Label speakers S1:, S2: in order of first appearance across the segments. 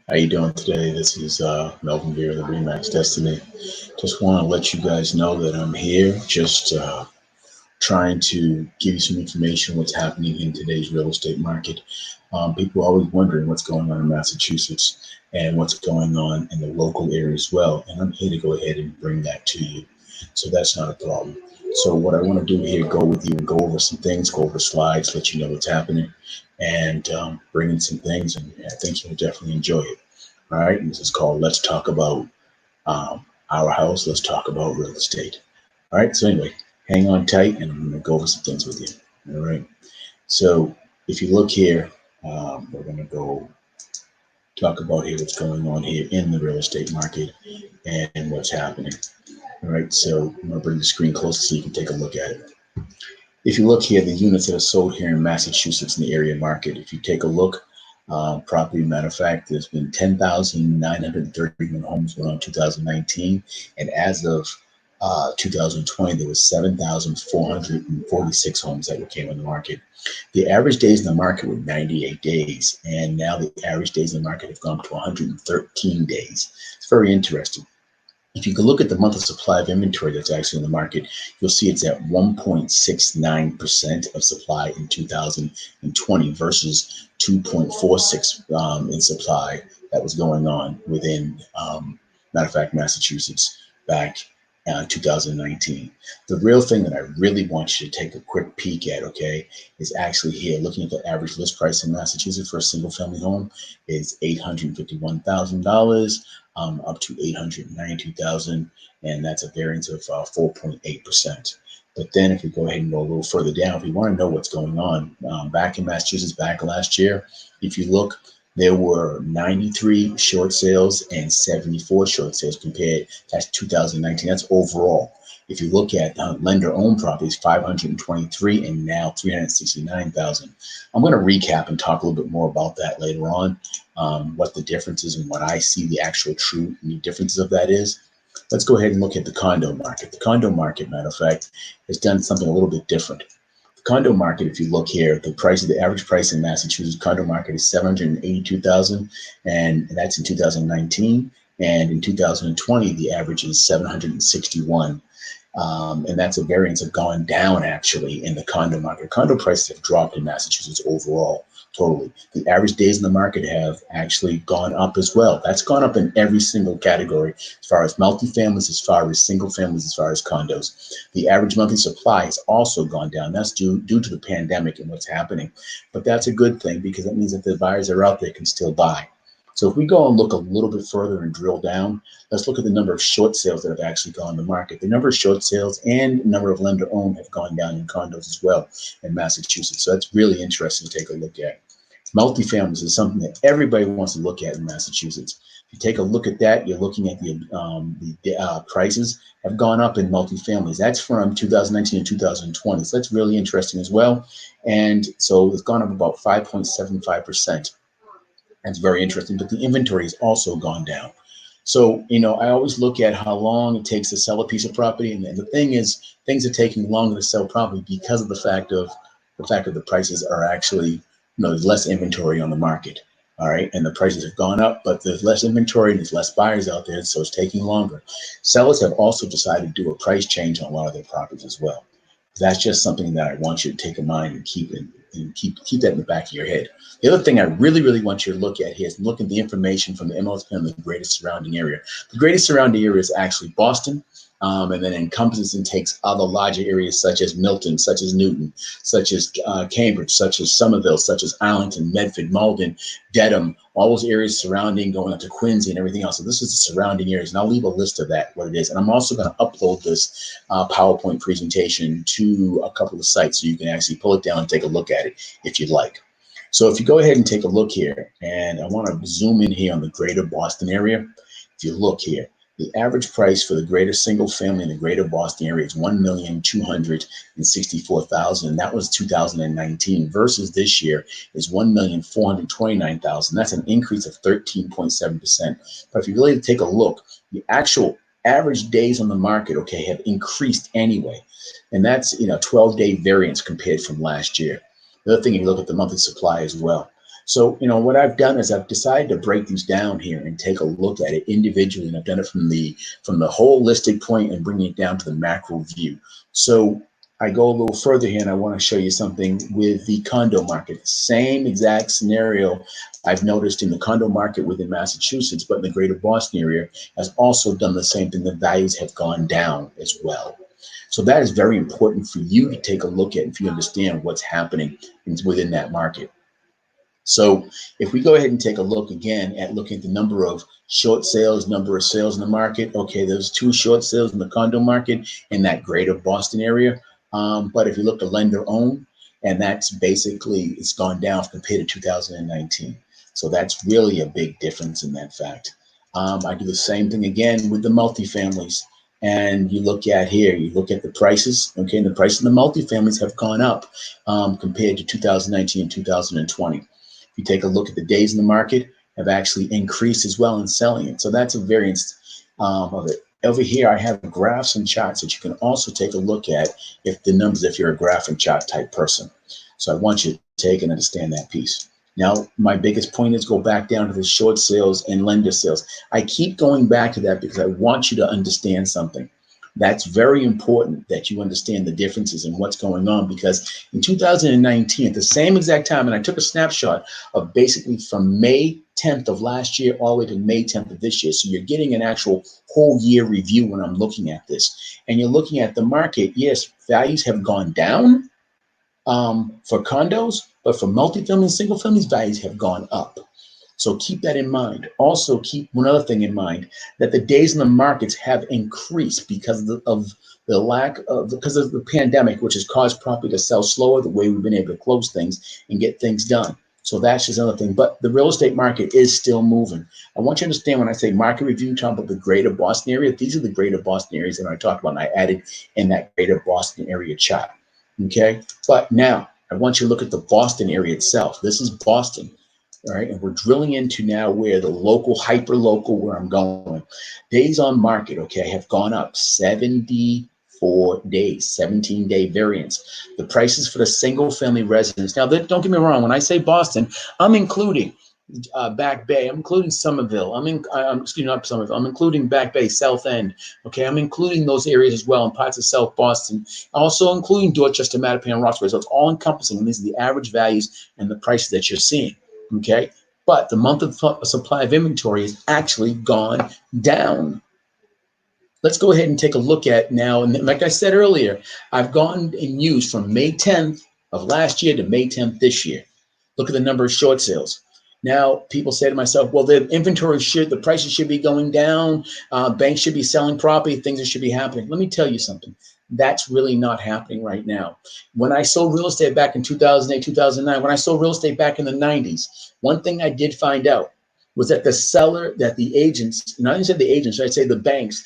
S1: How you doing today? This is Melvin Vieira, the Remax Destiny. Just want to let you guys know that I'm here, just trying to give you some information what's happening in today's real estate market. People are always wondering what's going on in Massachusetts and what's going on in the local area as well. And I'm here to go ahead and bring that to you. So that's not a problem. So what I want to do here, go with you and go over some things, go over slides, let you know what's happening, and bring in some things. And I think you'll definitely enjoy it. All right. And this is called Let's Talk About Our House. Let's Talk About Real Estate. All right. So anyway, hang on tight, and I'm going to go over some things with you. All right. So if you look here, we're going to go talk about here what's going on here in the real estate market and what's happening. All right. So I'm going to bring the screen closer so you can take a look at it. If you look here, the units that are sold here in Massachusetts in the area market, if you take a look, property, matter of fact, there's been 10,931 homes went on 2019, and as of 2020, there was 7,446 homes that came on the market. The average days in the market were 98 days, and now the average days in the market have gone up to 113 days. It's very interesting. If you can look at the monthly supply of inventory that's actually in the market, you'll see it's at 1.69% of supply in 2020 versus 2.46 in supply that was going on within, matter of fact, Massachusetts back 2019. The real thing that I really want you to take a quick peek at, okay, is actually here. Looking at the average list price in Massachusetts for a single family home is $851,000. Up to 892,000, and that's a variance of 4.8%. But then if we go ahead and go a little further down, if you want to know what's going on, back in Massachusetts back last year, if you look, there were 93 short sales and 74 short sales compared. That's 2019. That's overall. If you look at lender-owned properties, 523 and now 369,000. I'm going to recap and talk a little bit more about that later on, what the difference is and what I see the actual true differences of that is. Let's go ahead and look at the condo market. The condo market, matter of fact, has done something a little bit different. The condo market, if you look here, the average price in Massachusetts condo market is 782,000, and that's in 2019. And in 2020, the average is 761. And that's a variance of gone down actually in the condo market. Condo prices have dropped in Massachusetts overall, totally. The average days in the market have actually gone up as well. That's gone up in every single category, as far as multifamilies, as far as single families, as far as condos. The average monthly supply has also gone down. That's due to the pandemic and what's happening. But that's a good thing because that means that the buyers that are out there can still buy. So if we go and look a little bit further and drill down, let's look at the number of short sales that have actually gone to market. The number of short sales and number of lender-owned have gone down in condos as well in Massachusetts. So that's really interesting to take a look at. Multifamilies is something that everybody wants to look at in Massachusetts. If you take a look at that, you're looking at the prices have gone up in multifamilies. That's from 2019 to 2020. So that's really interesting as well. And so it's gone up about 5.75%. That's very interesting, but the inventory has also gone down. So, I always look at how long it takes to sell a piece of property. And the thing is, things are taking longer to sell property because of the fact of the prices are actually, there's less inventory on the market. All right. And the prices have gone up, but there's less inventory and there's less buyers out there. So it's taking longer. Sellers have also decided to do a price change on a lot of their properties as well. That's just something that I want you to take in mind and keep that in the back of your head. The other thing I really, really want you to look at here is look at the information from the MLSP on the greatest surrounding area. The greatest surrounding area is actually Boston, and then encompasses and takes other larger areas such as Milton, such as Newton, such as Cambridge, such as Somerville, such as Arlington, Medford, Malden, Dedham, all those areas surrounding, going up to Quincy and everything else. So this is the surrounding areas, and I'll leave a list of that, what it is. And I'm also going to upload this PowerPoint presentation to a couple of sites so you can actually pull it down and take a look at it if you'd like. So if you go ahead and take a look here, and I want to zoom in here on the greater Boston area. If you look here, the average price for the greater single family in the greater Boston area is $1,264,000. That was 2019 versus this year is $1,429,000. That's an increase of 13.7%. But if you really take a look, the actual average days on the market, okay, have increased anyway. And that's, 12-day variance compared from last year. The other thing, you look at the monthly supply as well. So, what I've done is I've decided to break these down here and take a look at it individually. And I've done it from the holistic point and bringing it down to the macro view. So I go a little further here and I want to show you something with the condo market. Same exact scenario I've noticed in the condo market within Massachusetts, but in the greater Boston area has also done the same thing. The values have gone down as well. So that is very important for you to take a look at if you understand what's happening within that market. So if we go ahead and take a look again at looking at the number of short sales, number of sales in the market, okay, there's 2 short sales in the condo market in that greater Boston area. But if you look at lender owned, and that's basically, it's gone down compared to 2019. So that's really a big difference in that fact. I do the same thing again with the multifamilies. And you look at here, you look at the prices, okay, and the price of the multifamilies have gone up compared to 2019 and 2020. You take a look at the days in the market have actually increased as well in selling it. So that's a variance of it. Over here, I have graphs and charts that you can also take a look at if you're a graph and chart type person. So I want you to take and understand that piece. Now, my biggest point is go back down to the short sales and lender sales. I keep going back to that because I want you to understand something. That's very important that you understand the differences and what's going on, because in 2019, at the same exact time, and I took a snapshot of basically from May 10th of last year all the way to May 10th of this year. So you're getting an actual whole year review when I'm looking at this. And you're looking at the market. Yes, values have gone down for condos, but for multifamily and single families, values have gone up. So keep that in mind. Also keep one other thing in mind, that the days in the markets have increased because of the pandemic, which has caused property to sell slower, the way we've been able to close things and get things done. So that's just another thing. But the real estate market is still moving. I want you to understand when I say market review, talking about the greater Boston area, these are the greater Boston areas that I talked about and I added in that greater Boston area chart. Okay. But now I want you to look at the Boston area itself. This is Boston. All right, and we're drilling into now where the local, hyper local, where I'm going. Days on market, okay, have gone up 74 days, 17-day variance. The prices for the single family residence. Now, don't get me wrong. When I say Boston, I'm including Back Bay. I'm including Somerville. Not Somerville. I'm including Back Bay, South End. Okay, I'm including those areas as well, and parts of South Boston. Also including Dorchester, Mattapan, Roxbury. So it's all encompassing, and these are the average values and the prices that you're seeing. Okay, but the month of supply of inventory has actually gone down. Let's go ahead and take a look at now. And like I said earlier, I've gone and used from May 10th of last year to May 10th this year. Look at the number of short sales. Now, people say to myself, well, the prices should be going down. Banks should be selling property. Things should be happening. Let me tell you something. That's really not happening right now. When I sold real estate back in 2008, 2009, when I sold real estate back in the 90s, one thing I did find out was that the agents, not even said the agents, I'd say the banks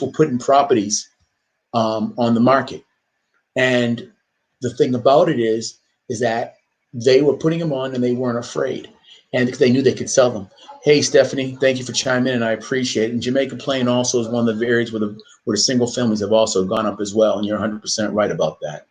S1: were putting properties on the market. And the thing about it is that they were putting them on and they weren't afraid. And they knew they could sell them. Hey, Stephanie, thank you for chiming in, and I appreciate it. And Jamaica Plain also is one of the areas where the single families have also gone up as well, and you're 100% right about that.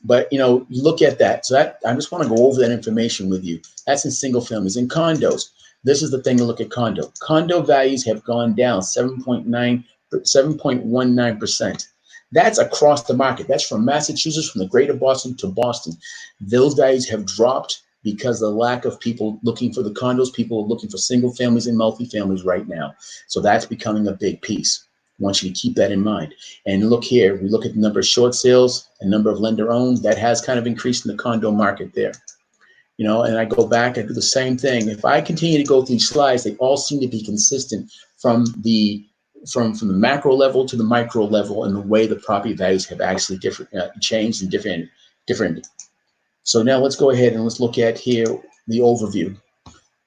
S1: But you look at that. So I just want to go over that information with you. That's in single families. In condos, this is the thing to look at condo. Condo values have gone down 7.19%. That's across the market. That's from Massachusetts, from the greater Boston to Boston. Those values have dropped because of the lack of people looking for the condos. People are looking for single families and multifamilies right now. So that's becoming a big piece. I want you to keep that in mind. And look here, we look at the number of short sales and number of lender owned. That has kind of increased in the condo market there. And I go back, I do the same thing. If I continue to go through these slides, they all seem to be consistent from the macro level to the micro level, and the way the property values have actually changed and different. So now let's go ahead and let's look at here the overview.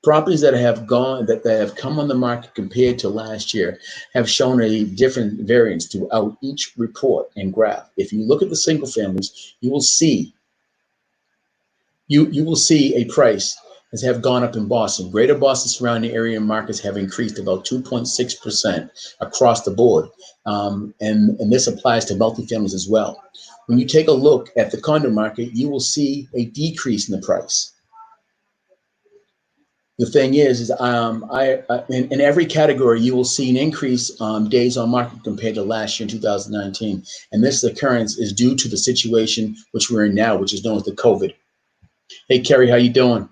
S1: Properties that have come on the market compared to last year have shown a different variance throughout each report and graph. If you look at the single families, you will see a price has have gone up in Boston. Greater Boston surrounding area markets have increased about 2.6% across the board. And this applies to multifamilies as well. When you take a look at the condo market, you will see a decrease in the price. The thing is in every category, you will see an increase days on market compared to last year in 2019. And this occurrence is due to the situation which we're in now, which is known as the COVID. Hey, Kerry, how you doing?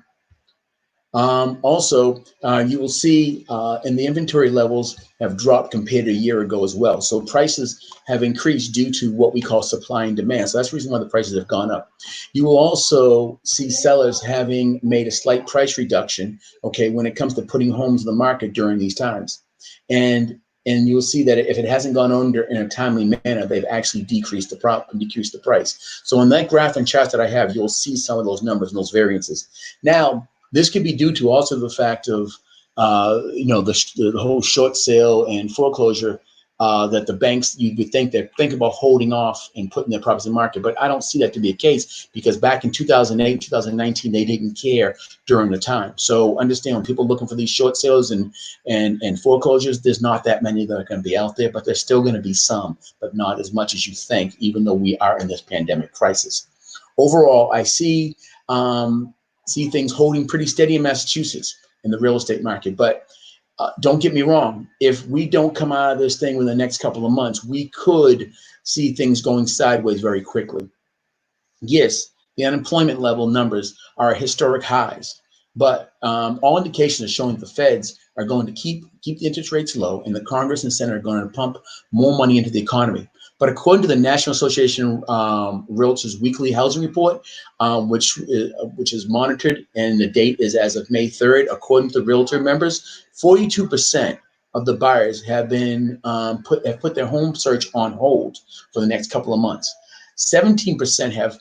S1: You will see in the inventory levels have dropped compared to a year ago as well. So prices have increased due to what we call supply and demand. So that's the reason why the prices have gone up. You will also see sellers having made a slight price reduction, okay, when it comes to putting homes in the market during these times. And you'll see that if it hasn't gone under in a timely manner, they've actually decreased the price. So on that graph and chart that I have, you'll see some of those numbers and those variances. Now, this could be due to also the fact of, the whole short sale and foreclosure that the banks, you would think they're thinking about holding off and putting their properties in the market. But I don't see that to be a case because back in 2008, 2019, they didn't care during the time. So understand when people are looking for these short sales and foreclosures, there's not that many that are going to be out there, but there's still going to be some, but not as much as you think, even though we are in this pandemic crisis. Overall, I see things holding pretty steady in Massachusetts in the real estate market. But don't get me wrong, if we don't come out of this thing within the next couple of months, we could see things going sideways very quickly. Yes, the unemployment level numbers are at historic highs, but all indications are showing the Feds are going to keep the interest rates low, and the Congress and Senate are going to pump more money into the economy. But according to the National Association Realtors Weekly Housing Report, which is monitored, and the date is as of May 3rd, according to Realtor members, 42% of the buyers have been put their home search on hold for the next couple of months. 17% have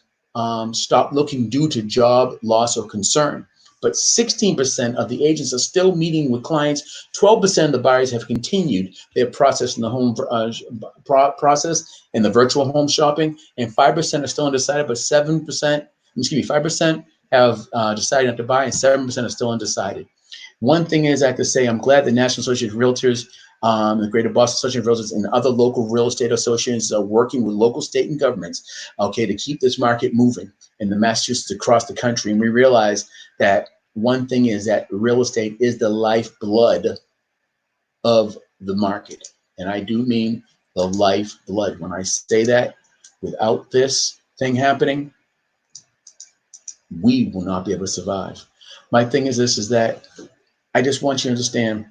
S1: stopped looking due to job loss or concern. But 16% of the agents are still meeting with clients. 12% of the buyers have continued their process in the home process in the virtual home shopping, and 5% are still undecided. But 5% have decided not to buy, and 7% are still undecided. One thing is, I have to say, I'm glad the National Association of Realtors, the Greater Boston Association of Realtors, and other local real estate associations are working with local, state, and governments, okay, to keep this market moving in the Massachusetts across the country. And we realize that one thing is that real estate is the lifeblood of the market. And I do mean the lifeblood. When I say that, without this thing happening, we will not be able to survive. My thing is this, is that I just want you to understand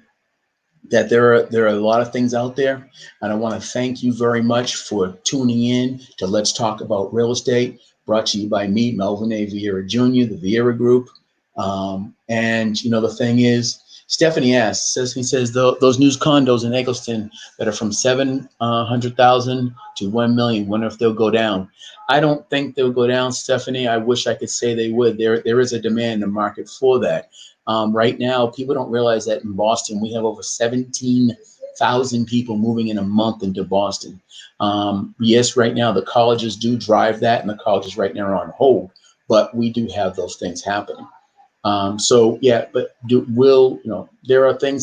S1: that there are a lot of things out there, and I want to thank you very much for tuning in to Let's Talk About Real Estate, brought to you by me, Melvin A. Vieira Jr., the Vieira Group. And the thing is, Stephanie says those new condos in Eggleston that are from 700,000 to 1 million, wonder if they'll go down. I don't think they'll go down, Stephanie. I wish I could say they would. There is a demand in the market for that. Right now, people don't realize that in Boston, we have over 17,000 people moving in a month into Boston. Yes, right now, the colleges do drive that, and the colleges right now are on hold, but we do have those things happening. There are things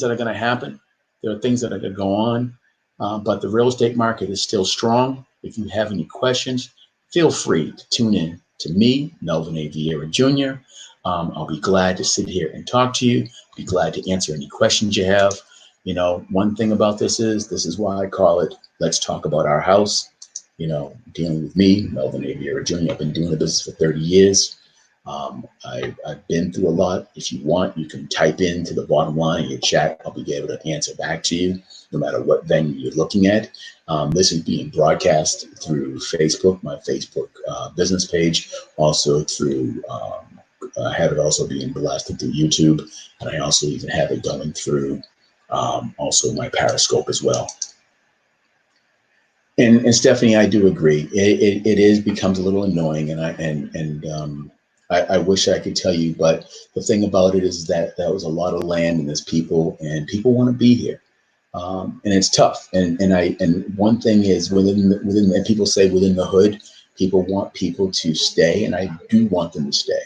S1: that are going to happen. There are things that are going to go on, but the real estate market is still strong. If you have any questions, feel free to tune in to me, Melvin A. Vieira Jr. I'll be glad to sit here and talk to you. Be glad to answer any questions you have. One thing about this is why I call it Let's Talk About Our House. Dealing with me, Melvin A. Vieira Jr. I've been doing the business for 30 years. I've been through a lot. If you want, you can type into the bottom line in your chat. I'll be able to answer back to you, no matter what venue you're looking at. This is being broadcast through Facebook, my Facebook business page, also through I have it also being blasted through YouTube, and I also even have it going through also my Periscope as well. And Stephanie, I do agree. It becomes a little annoying, and I wish I could tell you, but the thing about it is that was a lot of land, and there's people, and people want to be here, and it's tough. And one thing is within people say within the hood, people want people to stay, and I do want them to stay.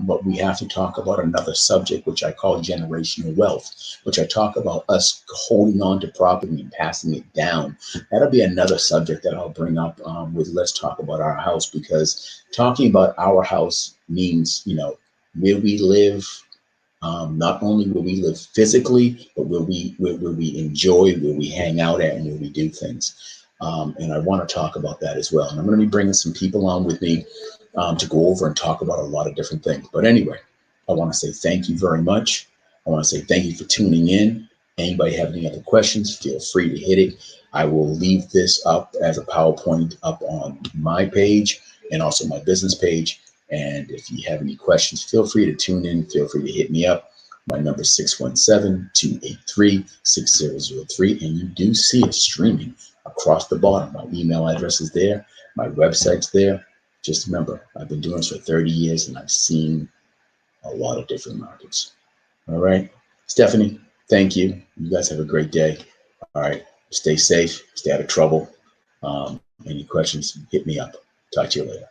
S1: But we have to talk about another subject, which I call generational wealth, which I talk about us holding on to property and passing it down. That'll be another subject that I'll bring up with Let's Talk About Our House, because talking about our house means, where we live, Not only will we live physically, but where we enjoy, where we hang out at, and where we do things. And I want to talk about that as well. And I'm going to be bringing some people on with me to go over and talk about a lot of different things. But anyway, I want to say thank you very much. I want to say thank you for tuning in. Anybody have any other questions, feel free to hit it. I will leave this up as a PowerPoint up on my page and also my business page. And if you have any questions, feel free to tune in. Feel free to hit me up. My number is 617-283-6003. And you do see it streaming across the bottom. My email address is there. My website's there. Just remember, I've been doing this for 30 years and I've seen a lot of different markets. All right. Stephanie, thank you. You guys have a great day. All right. Stay safe. Stay out of trouble. Any questions, hit me up. Talk to you later.